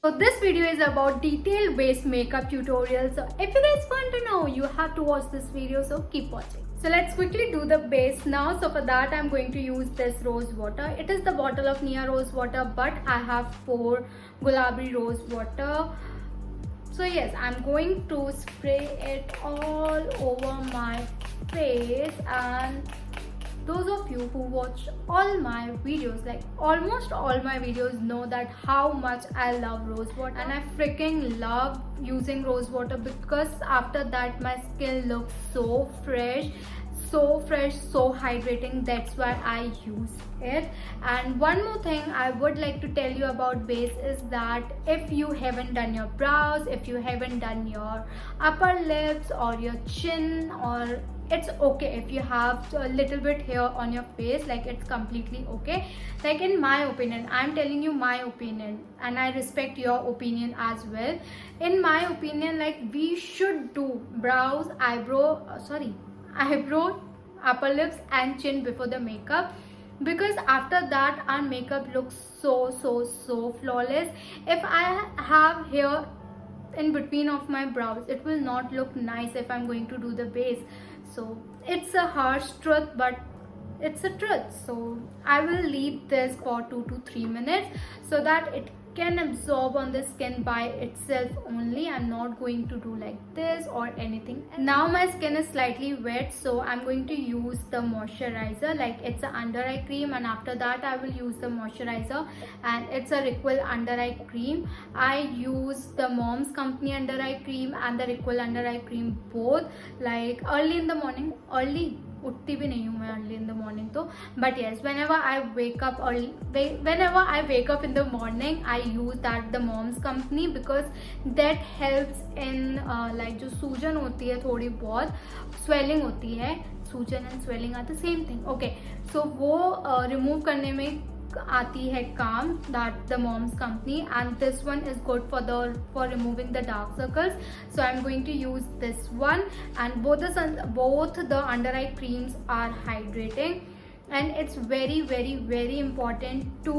So this video is about detailed based makeup tutorials. So if you guys want to know, you have to watch this video, so keep watching. So let's quickly do the base now. So for that I'm going to use this rose water. It is the bottle of Nia rose water, but I have 4 gulabi rose water. So yes, I'm going to spray it all over my face, and those of you who watch all my videos, like almost all my videos, know that how much I love rose water, and I freaking love using rose water because after that my skin looks so fresh, so hydrating. That's why I use it. And one more thing I would like to tell you about base is that if you haven't done your brows, if you haven't done your upper lips or your chin, or it's okay if you have a little bit hair on your face, like it's completely okay. Like in my opinion, I'm telling you my opinion, and I respect your opinion as well. In my opinion, like we should do brows, eyebrow, upper lips and chin before the makeup, because after that our makeup looks so flawless. If I have hair in between of my brows, it will not look nice if I'm going to do the base. So it's a harsh truth, but it's a truth. So I will leave this for 2 to 3 minutes so that it can absorb on the skin by itself only. I'm not going to do like this or anything. Now my skin is slightly wet, so I'm going to use the moisturizer, like it's an under eye cream, and after that I will use the moisturizer, and it's a Requel under eye cream. I use the Mom's Company under eye cream and the Requel under eye cream both, like early in the morning. उठती भी नहीं हूँ मैं early in the morning तो, but yes whenever I wake up in the morning I use that the Mom's Company, because that helps in like जो सूजन होती है, थोड़ी बहुत swelling होती है, सूजन and swelling are the same thing, okay, so वो रिमूव करने में आती है काम, that the Mom's Company, and this one is good for removing the dark circles. So I'm going to use this one, and both the under eye creams are hydrating, and it's very important to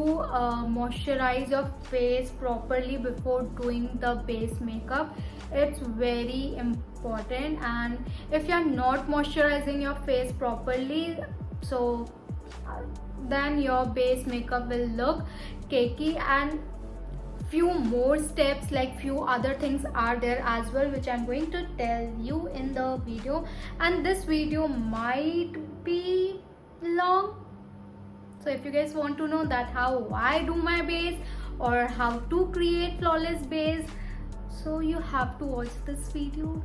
moisturize your face properly before doing the base makeup. It's very important, and if you're not moisturizing your face properly, so then your base makeup will look cakey. And few more steps, like few other things are there as well, which I'm going to tell you in the video, and this video might be long. So if you guys want to know that how I do my base or how to create flawless base, so you have to watch this video.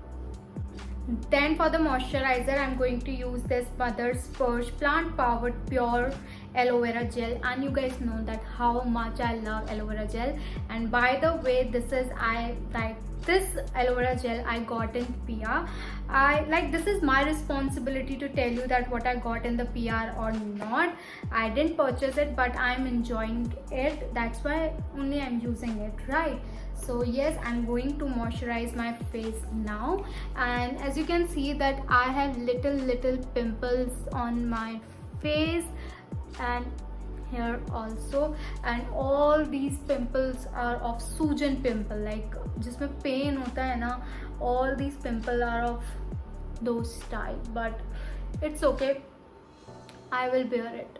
Then for the moisturizer, I'm going to use this Mother's Purge Plant Powered Pure Aloe Vera Gel, and you guys know that how much I love aloe vera gel. And by the way, this aloe vera gel I got in PR. This is my responsibility to tell you that what I got in the PR or not. I didn't purchase it, but I'm enjoying it. That's why only I'm using it, right? So yes, I'm going to moisturize my face now, and as you can see that I have little pimples on my face and here also, and all these pimples are of सूजन pimple, like जिसमें pain होता है ना, all these pimples are of those type, but it's okay, I will bear it.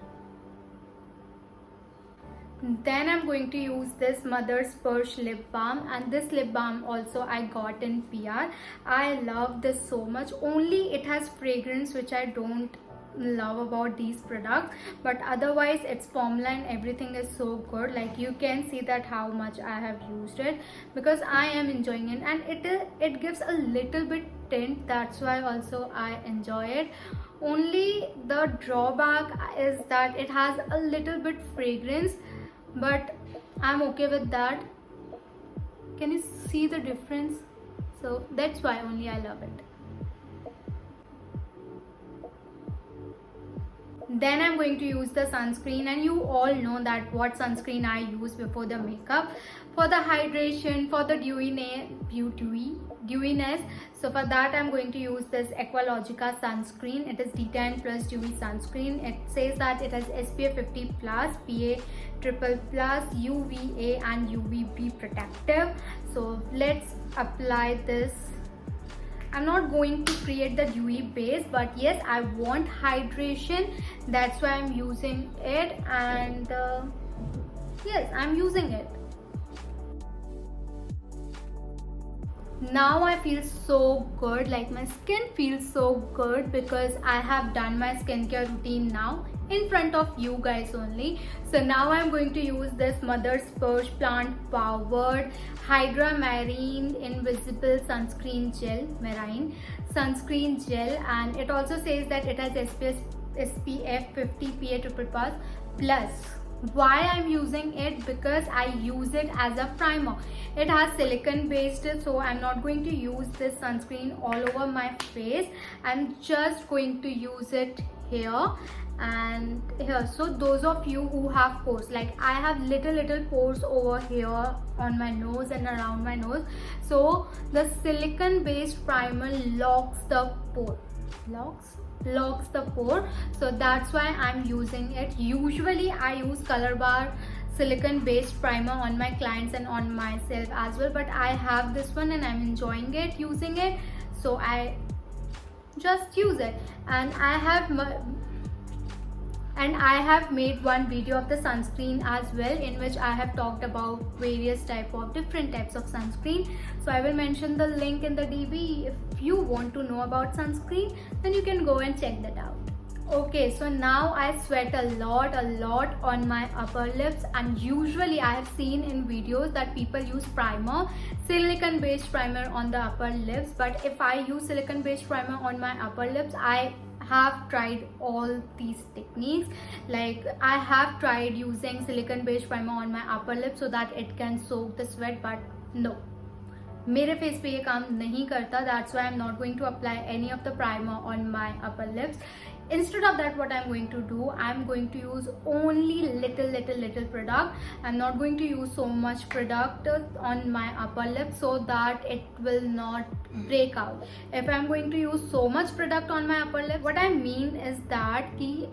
Then I'm going to use this Mother's Purge lip balm, and this lip balm also I got in PR. I love this so much, only it has fragrance which I don't love about these products, but otherwise its formula and everything is so good. Like you can see that how much I have used it, because I am enjoying it, and it gives a little bit tint, that's why also I enjoy it. Only the drawback is that it has a little bit fragrance, but I'm okay with that. Can you see the difference? So that's why only I love it. Then I'm going to use the sunscreen, and you all know that what sunscreen I use before the makeup for the hydration, for the dewiness. So for that I'm going to use this Aqualogica sunscreen. It is D10 plus dewy sunscreen. It says that it has SPF 50 plus, PA triple plus, UVA and UVB protective. So let's apply this. I'm not going to create the dewy base, but yes, I want hydration, that's why I'm using it. And yes, I'm using it. Now I feel so good, like my skin feels so good because I have done my skincare routine now in front of you guys only. So now I'm going to use this Mother's Purge plant powered Hydra Marine Invisible Sunscreen Gel, Marine Sunscreen Gel, and it also says that it has SPF 50 PA triple plus. Why I'm using it? Because I use it as a primer. It has silicone based, so I'm not going to use this sunscreen all over my face. I'm just going to use it here and here. So those of you who have pores, like I have little pores over here on my nose and around my nose, so the silicone based primer locks the pore, locks the pore. So that's why I'm using it. Usually I use Color Bar silicone based primer on my clients and on myself as well, but I have this one and I'm enjoying it, using it, so I just use it. And I have made one video of the sunscreen as well, in which I have talked about various different types of sunscreen. So I will mention the link in the DB. If you want to know about sunscreen, then you can go and check that out. Okay, so now I sweat a lot on my upper lips, and usually I have seen in videos that people use primer, silicone based primer on the upper lips. But if I use silicone based primer on my upper lips, I have tried all these techniques. Like I have tried using silicone based primer on my upper lip so that it can soak the sweat, but no, मेरे face पे ये काम नहीं करता. That's why I'm not going to apply any of the primer on my upper lips. Instead of that, what I'm going to do, I'm going to use only little product. I'm not going to use so much product on my upper lip so that it will not break out. If I'm going to use so much product on my upper lip, what I mean is that the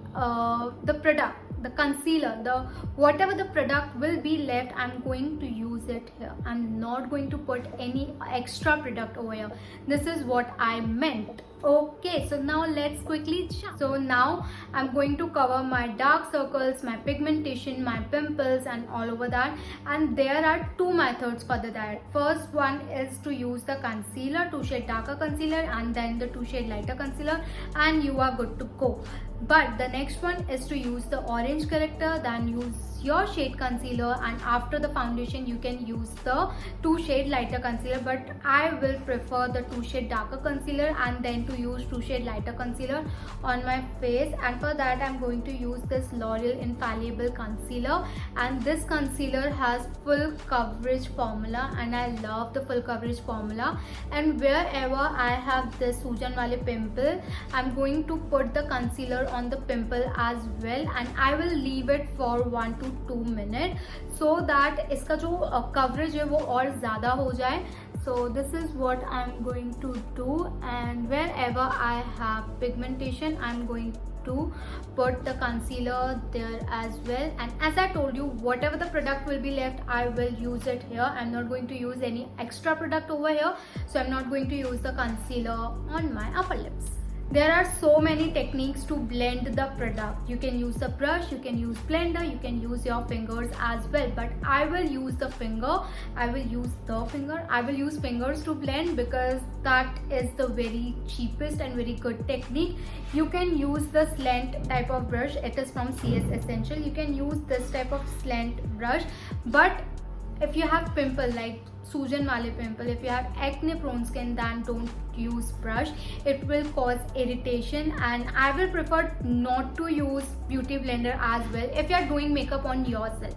product, the concealer, whatever the product will be left, I'm going to use it here. I'm not going to put any extra product over here. This is what I meant. Okay, so now let's quickly jump. So now I'm going to cover my dark circles, my pigmentation, my pimples and all over that. And there are two methods for that. First one is to use the concealer, 2 shade darker concealer, and then the 2 shade lighter concealer, and you are good to go. But the next one is to use the orange corrector, then use your shade concealer, and after the foundation you can use the 2 shade lighter concealer. But I will prefer the 2 shade darker concealer and then to use 2 shade lighter concealer on my face. And for that I'm going to use this L'Oreal Infallible concealer, and this concealer has full coverage formula, and I love the full coverage formula. And wherever I have this Sujan wale pimple, I'm going to put the concealer on the pimple as well, and I will leave it for 1 to 2 minutes so that इसका जो coverage है वो और ज़्यादा हो जाए. So this is what I'm going to do, and wherever I have pigmentation I'm going to put the concealer there as well. And as I told you, whatever the product will be left, I will use it here. I'm not going to use any extra product over here, so I'm not going to use the concealer on my upper lips. There are so many techniques to blend the product. You can use the brush, you can use blender, you can use your fingers as well, but I will use the finger. I will use fingers to blend because that is the very cheapest and very good technique. You can use the slant type of brush. It is from CS Essential. You can use this type of slant brush, but if you have pimple like Sujan wale pimple, if you have acne prone skin, then don't use brush. It will cause irritation, and I will prefer not to use beauty blender as well. If you are doing makeup on yourself,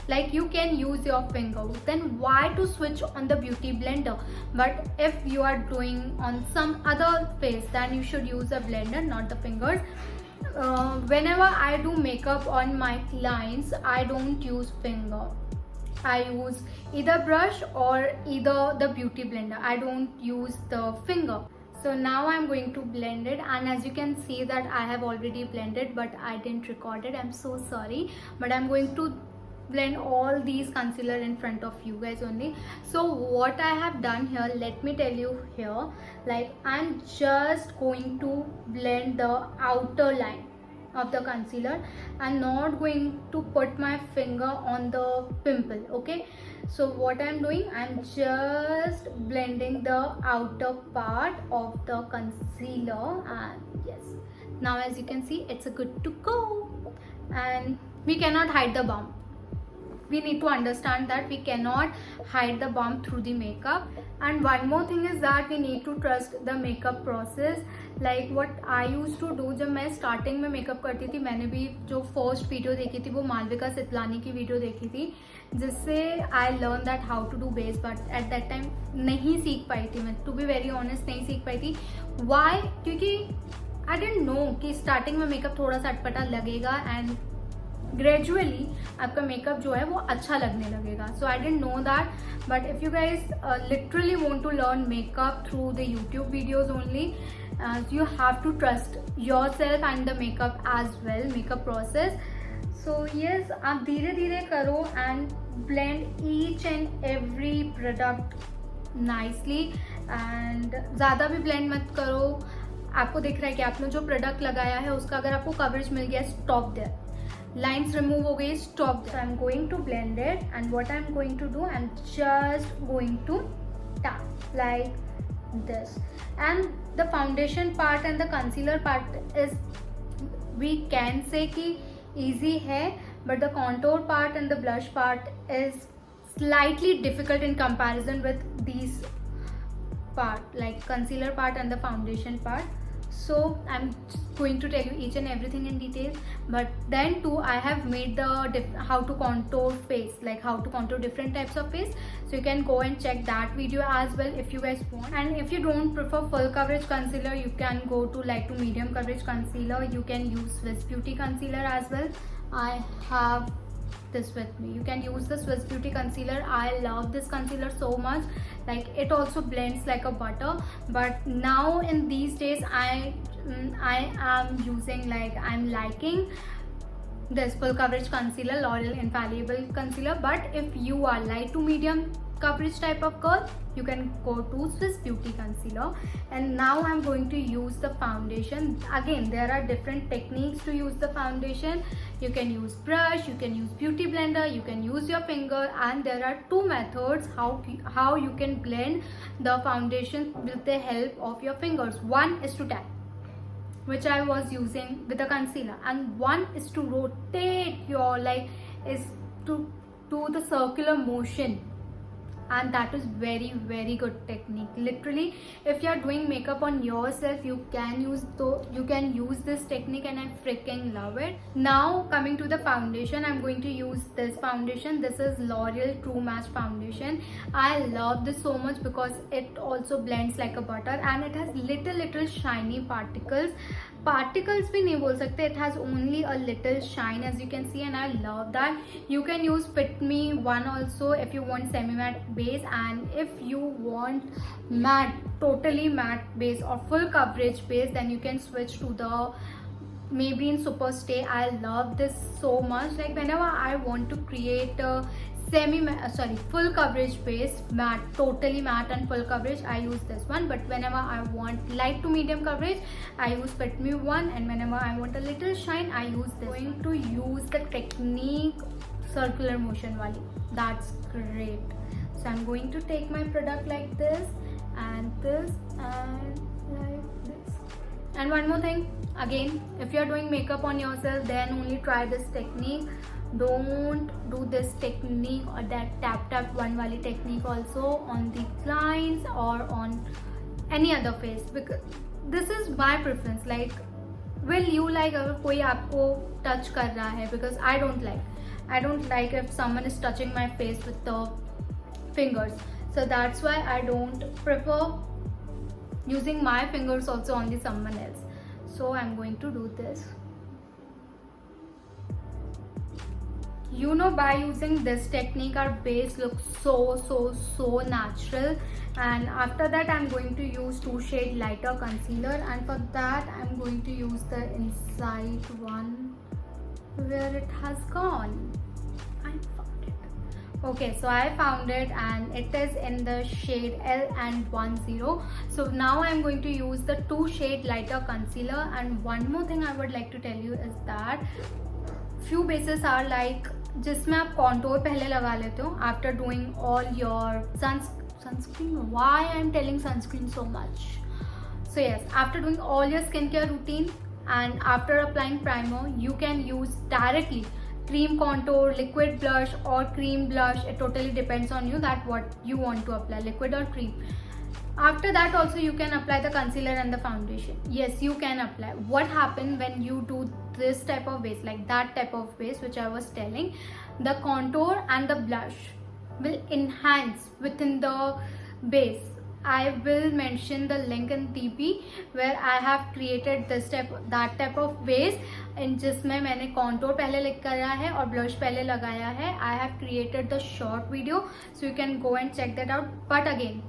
like you can use your finger, then why to switch on the beauty blender? But if you are doing on some other face, then you should use a blender, not the fingers. whenever I do makeup on my clients, I don't use finger. I use either brush or either the beauty blender. I don't use the finger. So now I'm going to blend it, and as you can see that I have already blended, but I didn't record it. I'm so sorry, but I'm going to blend all these concealer in front of you guys only. So what I have done here, let me tell you here, like I'm just going to blend the outer line of the concealer. I'm not going to put my finger on the pimple, okay? So what I'm doing, I'm just blending the outer part of the concealer, and yes, now as you can see, it's a good to go. And we cannot hide the bump. We need to understand that we cannot hide the bump through the makeup. And one more thing is that we need to trust the makeup process. Like what I used to do, जब मैं starting में makeup करती थी, मैंने भी जो first video देखी थी वो मालविका सितलानी की video देखी थी, जिससे I learned that how to do base, but at that time नहीं सीख पाई थी मैं, to be very honest नहीं सीख पाई थी. Why? क्योंकि I didn't know कि starting में makeup थोड़ा सा अटपटा लगेगा and ग्रेजुअली आपका मेकअप जो है वो अच्छा लगने लगेगा. So I don't know that, but if you guys literally want to learn makeup through the YouTube videos only, you have to trust yourself and the makeup as well, makeup process. So yes, आप धीरे धीरे करो and blend each and every product nicely, and ज़्यादा भी blend मत करो. आपको दिख रहा है कि आपने जो प्रोडक्ट लगाया है उसका अगर आपको कवरेज मिल गया, स्टॉप देयर. Lines remove हो गई, stop. So I'm going to blend it, and what I'm going to do, I'm just going to tap like this. And the foundation part and the concealer part is, we can say कि easy है, but the contour part and the blush part is slightly difficult in comparison with these part, like concealer part and the foundation part. So I'm going to tell you each and everything in detail, but then too I have made the how to contour face, like how to contour different types of face. So you can go and check that video as well if you guys want. And if you don't prefer full coverage concealer, you can go to light to medium coverage concealer. You can use Swiss Beauty concealer as well. I have this with me. You can use the Swiss Beauty concealer. I love this concealer so much, like it also blends like a butter. But now in these days I am using, like I'm liking this full coverage concealer, L'Oreal Infallible concealer. But if you are light to medium coverage type of girl, you can go to Swiss Beauty concealer. And now I'm going to use the foundation. Again, there are different techniques to use the foundation. You can use brush, you can use beauty blender, you can use your finger, and there are two methods how you can blend the foundation with the help of your fingers. One is to tap, which I was using with the concealer, and one is to rotate your, like, is to do the circular motion, and that is very very good technique. Literally, if you are doing makeup on yourself, you can use this technique, and I freaking love it. Now coming to the foundation, I'm going to use this foundation. This is L'Oreal True Match foundation. I love this so much because it also blends like a butter, and it has little shiny particles भी नहीं बोल सकते, it has only a little shine, as you can see, and I love that. You can use Fit Me one also if you want semi matte base, and if you want matte, totally matte base or full coverage base, then you can switch to the Maybelline Super Stay. I love this so much. Like whenever I want to create a full coverage base, matte, totally matte and full coverage, I use this one. But whenever I want light to medium coverage, I use Fit Me one, and whenever I want a little shine, I use this. I'm going to use the technique circular motion wali. That's great. So I'm going to take my product like this and this and like this. And one more thing, again, if you're doing makeup on yourself, then only try this technique. Don't do this technique or that tap one wali technique also on the clients or on any other face, because this is my preference. Like, will you like अगर कोई आपको touch कर रहा है, because I don't like if someone is touching my face with the fingers. So that's why I don't prefer using my fingers also on the someone else. So I'm going to do this. by using this technique our base looks so natural. And after that I'm going to use 2 shade lighter concealer, and for that I'm going to use the inside one. Where it has gone? I found it. Okay, so I found it and it is in the shade L and 10. So now I'm going to use the 2 shade lighter concealer. And one more thing I would like to tell you is that few bases are like जिसमें आप contour पहले लगा लेते हो after doing all your sunscreen. Why I'm telling sunscreen so much? So yes, after doing all your skincare routine and after applying primer, you can use directly cream contour, liquid blush or cream blush. It totally depends on you that what you want to apply, liquid or cream. After that also you can apply the concealer and the foundation. Yes, you can apply. What happens when you do this type of base, like that type of base which I was telling, the contour and the blush will enhance within the base. I will mention the link in TP where I have created that type of base in जिसमें मैंने contour पहले लिख करा है और blush पहले लगाया है. I have created the short video, so you can go and check that out. But again,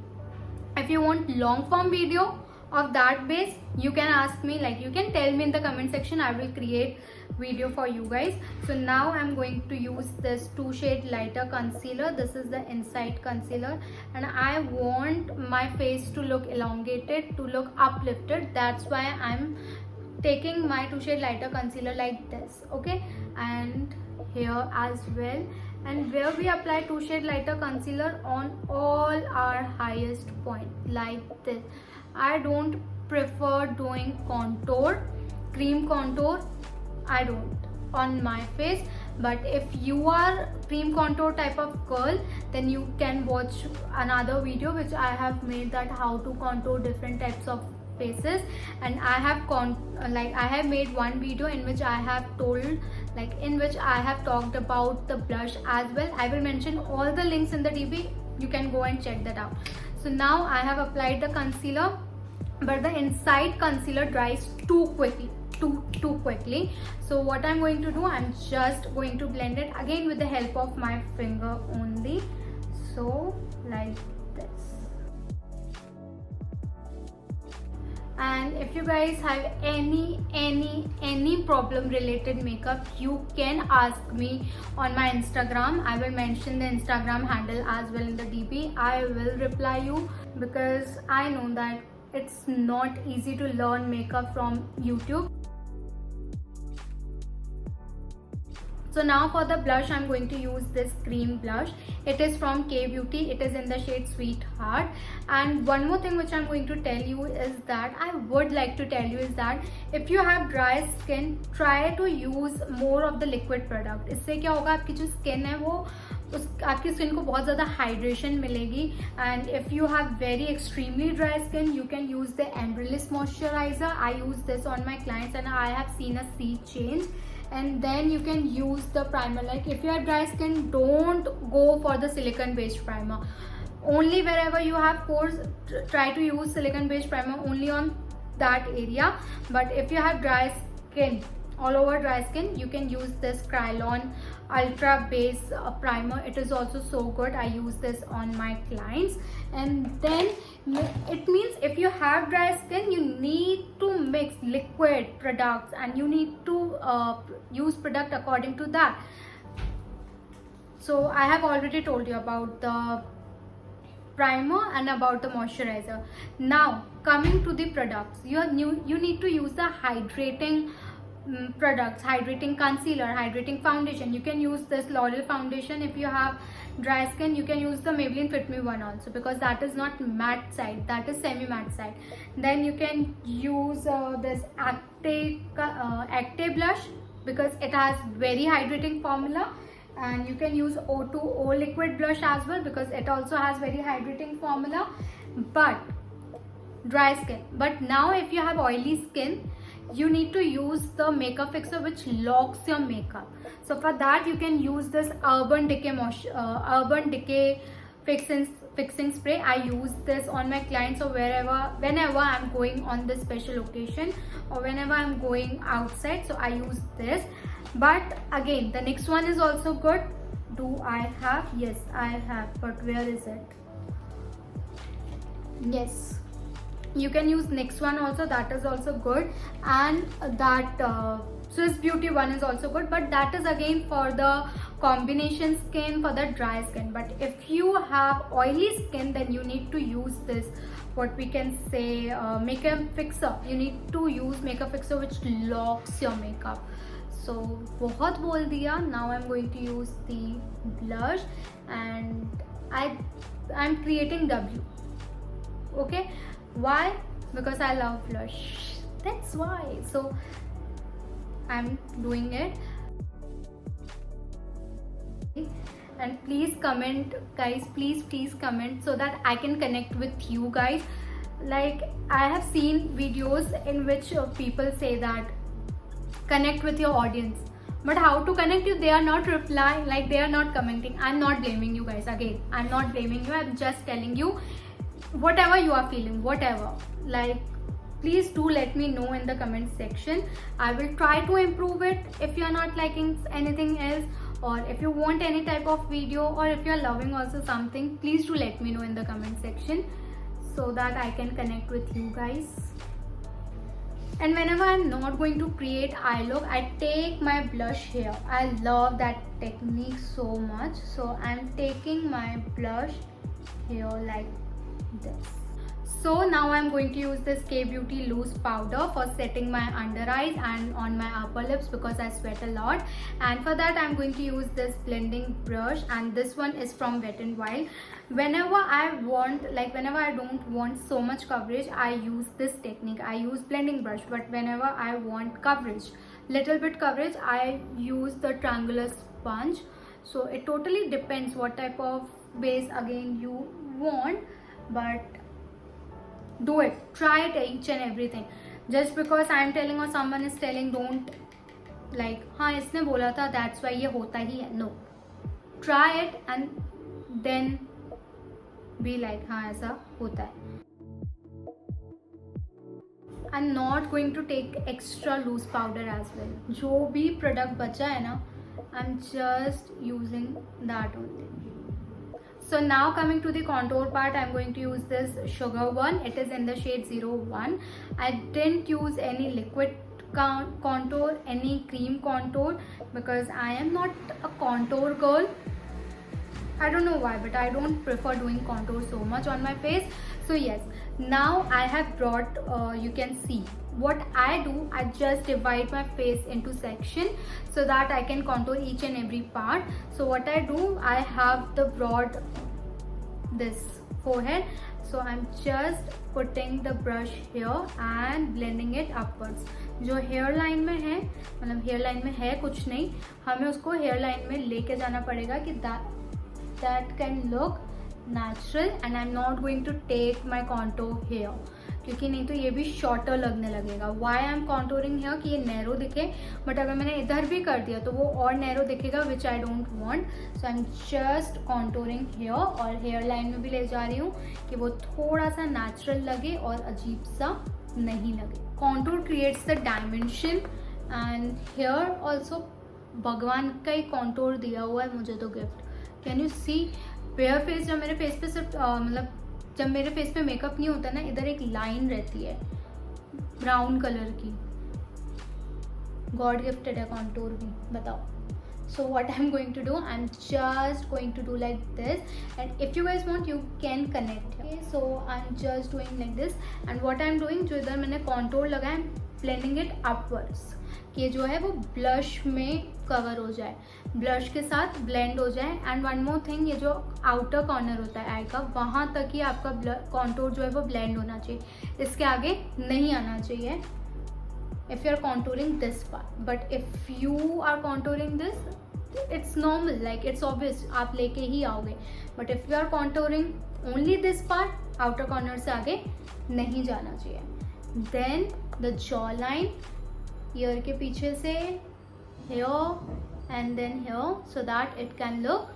if you want long form video of that base, you can ask me, like you can tell me in the comment section. I will create video for you guys. So now I'm going to use this 2 shade lighter concealer. This is the inside concealer, and I want my face to look elongated, to look uplifted. That's why I'm taking my 2 shade lighter concealer like this. Okay, and here as well, and where we apply 2 shade lighter concealer on all our highest point like this. I don't prefer doing contour, cream contour. I don't on my face. But if you are cream contour type of girl, then you can watch another video which I have made, that how to contour different types of faces. And I have made one video in which I have talked about the blush as well. I will mention all the links in the DP. You can go and check that out. So now I have applied the concealer, but the inside concealer dries too quickly. So what I'm going to do, I'm just going to blend it again with the help of my finger only. So like this. And if you guys have any problem related makeup, you can ask me on my Instagram. I will mention the Instagram handle as well in the DP. I will reply you, because I know that it's not easy to learn makeup from YouTube. So now for the blush, I'm going to use this cream blush. It is from K Beauty. It is in the shade Sweetheart. And one more thing which I'm going to tell you is that if you have dry skin, try to use more of the liquid product. इससे क्या होगा, आपकी जो skin है वो आपकी skin को बहुत ज़्यादा हाइड्रेशन मिलेगी. And if you have very extremely dry skin, you can use the Embryoless moisturizer. I use this on my clients and I have seen a sea change. And then you can use the primer. Like if you have dry skin, don't go for the silicone based primer. Only wherever you have pores, try to use silicone based primer only on that area. But if you have dry skin, all over dry skin, you can use this Krylon Ultra Base primer. It is also so good. I use this on my clients. And then it means if you have dry skin, you need to mix liquid products and you need to use product according to that. So I have already told you about the primer and about the moisturizer. Now coming to the products, you need to use the hydrating products, hydrating concealer, hydrating foundation. You can use this L'Oreal foundation. If you have dry skin, you can use the Maybelline Fit Me one also, because that is not matte side, that is semi matte side. Then you can use this Active blush, because it has very hydrating formula. And you can use O2O liquid blush as well, because it also has very hydrating formula. But dry skin. But now if you have oily skin, you need to use the makeup fixer which locks your makeup. So for that you can use this Urban Decay fixing spray. I use this on my clients or whenever I'm going on this special occasion or whenever I'm going outside, so I use this. But again, the next one is also good. Do I have? Yes, I have, but where is it? Yes, you can use next one also, that is also good. And that Swiss Beauty one is also good, but that is again for the combination skin, for the dry skin. But if you have oily skin, then you need to use this, what we can say, makeup fixer. You need to use makeup fixer which locks your makeup. So बहुत बोल दिया. Now I'm going to use the blush and I'm creating W. Okay, why? Because I love blush, that's why. So I'm doing it. And please comment, guys, please comment, so that I can connect with you guys. Like, I have seen videos in which people say that connect with your audience, but how to connect you? They are not replying, like they are not commenting. I'm not blaming you guys, again I'm not blaming you, I'm just telling you whatever you are feeling, whatever, like please do let me know in the comment section. I will try to improve it. If you are not liking anything else, or if you want any type of video, or if you are loving also something, please do let me know in the comment section so that I can connect with you guys. And whenever I'm not going to create eye look, I take my blush here. I love that technique so much. So I'm taking my blush here like this. So now I'm going to use this K Beauty loose powder for setting my under eyes and on my upper lips because I sweat a lot. And for that I'm going to use this blending brush, and this one is from Wet n Wild. Whenever I don't want so much coverage, I use this technique. I use blending brush, but whenever I want coverage, little bit coverage, I use the triangular sponge. So it totally depends what type of base again you want, but do it, try it, each and everything. Just because I am telling or someone is telling, don't like हाँ इसने बोला था that's why ये होता ही है. No, try it and then be like हाँ ऐसा होता है. I'm not going to take extra loose powder as well. जो भी product बचा है ना, I'm just using that only. So now coming to the contour part, I'm going to use this sugar one. It is in the shade 01. I didn't use any liquid contour, any cream contour, because I am not a contour girl. I don't know why, but I don't prefer doing contour so much on my face. So yes, now I have brought, you can see what I do. I just divide my face into section so that I can contour each and every part. So what I do, I have the broad this forehead, so I'm just putting the brush here and blending it upwards. जो hair line में है, मतलब hair line में है कुछ नहीं, हमें उसको हेयर लाइन में लेके जाना पड़ेगा कि that can look natural. And I'm not going to take my contour here, क्योंकि नहीं तो ये भी शॉर्टर लगने लगेगा. Why I'm contouring here, कि ये नैरो दिखे, बट अगर मैंने इधर भी कर दिया तो वो और नैरो दिखेगा, which I don't want. So I'm just contouring here, और हेयर लाइन में भी ले जा रही हूँ कि वो थोड़ा सा नेचुरल लगे और अजीब सा नहीं लगे. Contour creates the dimension, and here also भगवान का ही contour दिया हुआ है मुझे तो gift. Can you see? bare face, जब मेरे फेस पे सिर्फ मतलब जब मेरे फेस पे मेकअप नहीं होता ना, इधर एक लाइन रहती है ब्राउन कलर की. गॉड गिफ्टेड है कॉन्टूर भी, बताओ. So what I'm going to do, I'm just going to do like this, and if you guys want you can connect. Okay, so I'm just doing like this, and what I'm doing, जो इधर मैंने contour लगाया, I'm blending it upwards, कि ये जो है वो blush में कवर हो जाए, ब्लश के साथ ब्लेंड हो जाए. एंड वन मोर थिंग, ये जो आउटर कॉर्नर होता है आई का, वहाँ तक ही आपका कॉन्टूर जो है वो ब्लेंड होना चाहिए, इसके आगे नहीं आना चाहिए. if you are contouring this part, but if you are contouring this, it's normal, like it's obvious, आप लेके ही आओगे. but if you are contouring only this part, outer corner से आगे नहीं जाना चाहिए. then the jawline, ear के पीछे से here and then here, so that it can look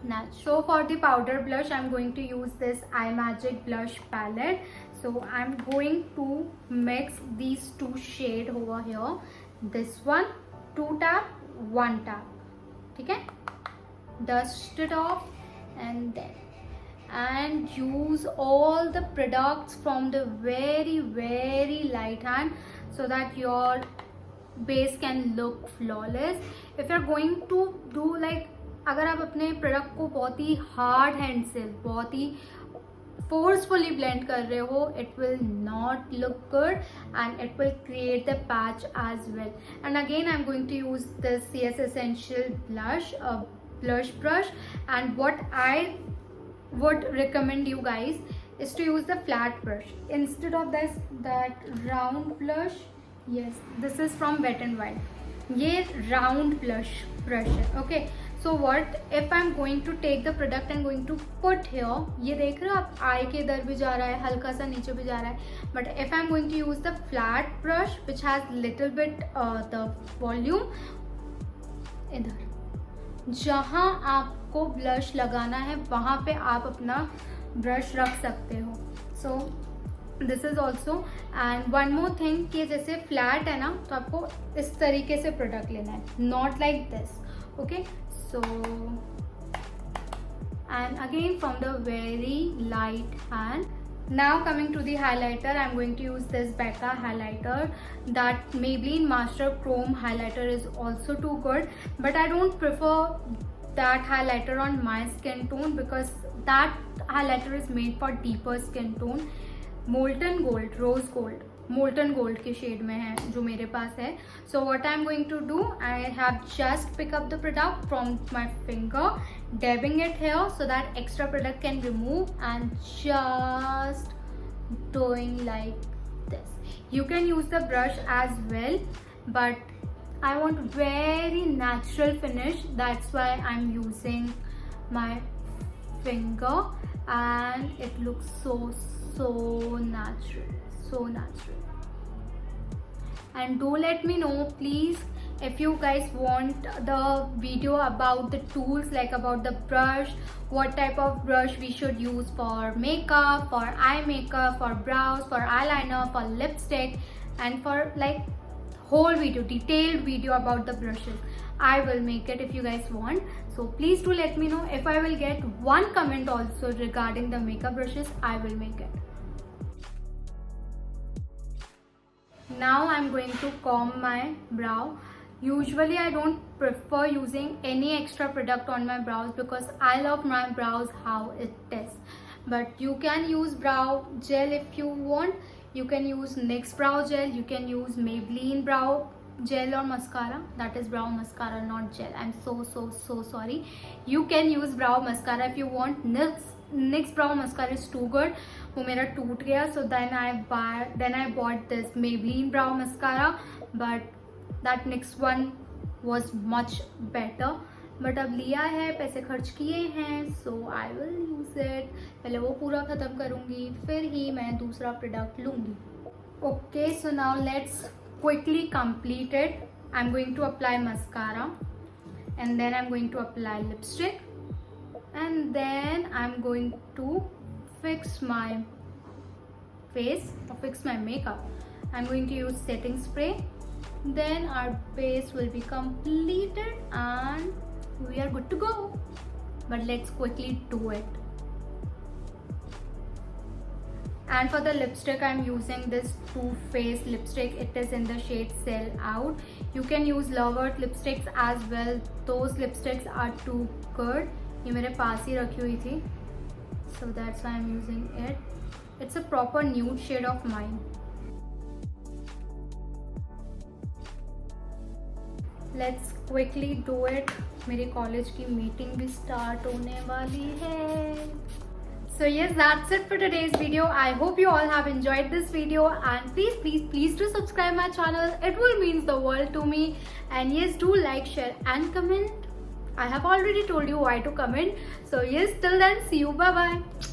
natural. So for the powder blush, I'm going to use this eye magic blush palette. So I'm going to mix these two shades over here. This one, 2 tap, 1 tap. Okay, dust it off and use all the products from the very light hand so that your base can look flawless. If you're going to do like, अगर आप अपने product को बहुत ही hard hand से बहुत ही forcefully blend कर रहे हो, it will not look good and it will create the patch as well. And again I'm going to use this CS Essential blush brush, and what I would recommend you guys is to use the flat brush instead of that round blush. Yes, this is from Wet n Wild. ये round blush brush है. Okay, so what if I'm going to take the product and going to put here, ये देख रहे हो आप, आई के इधर भी जा रहा है, हल्का सा नीचे भी जा रहा है. But if I'm going to use the flat brush which has little bit the volume, इधर जहाँ आपको ब्लश लगाना है वहाँ पे आप अपना ब्रश रख सकते हो. So this is also. And one more thing कि जैसे फ्लैट है ना, तो आपको इस तरीके से प्रोडक्ट लेना है, not like this. Okay, so and again from the very light hand. Now coming to the highlighter, I'm going to use this Becca highlighter. That Maybelline Master Chrome highlighter is also too good, but I don't prefer that highlighter on my skin tone because that highlighter is made for deeper skin tone. Molten Gold, Rose Gold, Molten Gold के shade में है जो मेरे पास है. So what I'm going to do, I have just pick up the product from my finger, dabbing it here so that extra product can remove, and just doing like this. You can use the brush as well, but I want very natural finish. That's why I'm using my finger, and it looks so natural. And do let me know please if you guys want the video about the tools, like about the brush, what type of brush we should use for makeup, for eye makeup, for brows, for eyeliner, for lipstick, and for like whole video, detailed video about the brushes. I will make it if you guys want. So please do let me know. If I will get one comment also regarding the makeup brushes, I will make it. Now I'm going to comb my brow. Usually I don't prefer using any extra product on my brows because I love my brows how it is. But you can use brow gel if you want. You can use NYX brow gel. You can use Maybelline brow gel or mascara. That is brow mascara, not gel. I'm so sorry. You can use brow mascara if you want. NYX brow mascara is too good. वो मेरा टूट गया, so then I bought this Maybelline brow mascara, but that NYX one was much better. But अब लिया है, पैसे खर्च किए हैं, so I will use it. पहले वो पूरा ख़त्म करूँगी, फिर ही मैं दूसरा प्रोडक्ट लूँगी. Okay, so now let's quickly complete it. I'm going to apply mascara, and then I'm going to apply lipstick, and then I'm going to fix my face or fix my makeup. I'm going to use setting spray. Then our base will be completed and we are good to go. But let's quickly do it. And for the lipstick, I'm using this Too Faced lipstick. It is in the shade Sell Out. You can use Love Earth lipsticks as well. Those lipsticks are too good. ये मेरे पास ही रखी हुई थी, so that's why I'm using it. It's a proper nude shade of mine. Let's quickly do it. मेरी college की meeting भी start होने वाली है. So yes, that's it for today's video. I hope you all have enjoyed this video, and please do subscribe my channel. It will mean the world to me. And yes, do like, share and comment. I have already told you why to comment. So yes, till then, see you. Bye bye.